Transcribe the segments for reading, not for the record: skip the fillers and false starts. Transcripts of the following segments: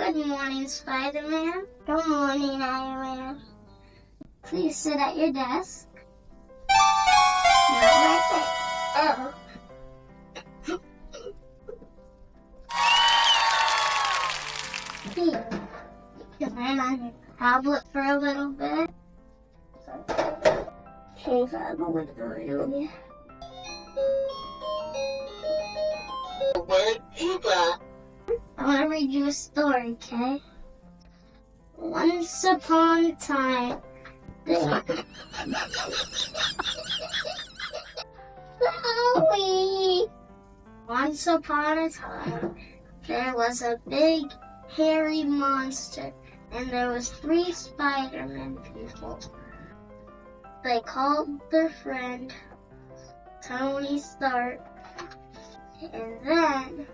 Good morning, Spider-Man. Good morning, Iron Man. Please sit at your desk. Not right there. Here. Turn on your tablet for a little bit. Change that window earlier. What you got? I want to read you a story, okay? Once upon a time, Once upon a time, there was a big, hairy monster, and there was 3 Spider-Man people. They called their friend Tony Stark, and then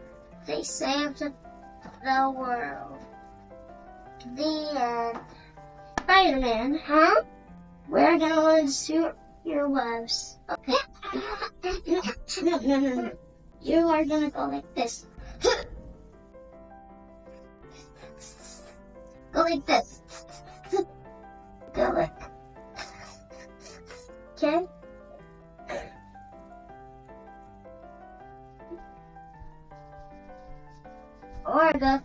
they saved the world. The end. Spider-Man, huh? We're gonna insert your webs. Okay. No. You are gonna go like this. Go like this. Go like. Okay? Or go.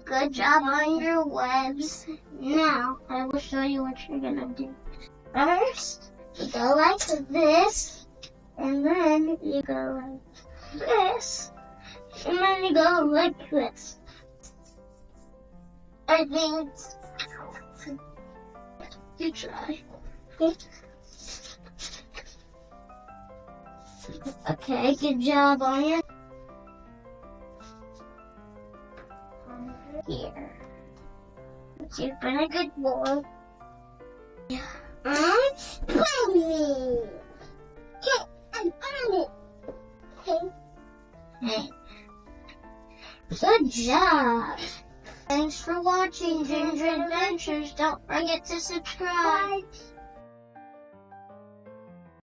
Good job on your webs. Now, I will show you what you're gonna do. First, you go like this, and then you go like this, and then you go like this. I think you try. Okay, good job on you. Here. You've been a good boy. I'm Spider-Man. Hey, I'm on it. Hey. Good job. Thanks for watching Ginger Adventures. Don't forget to subscribe. Bye.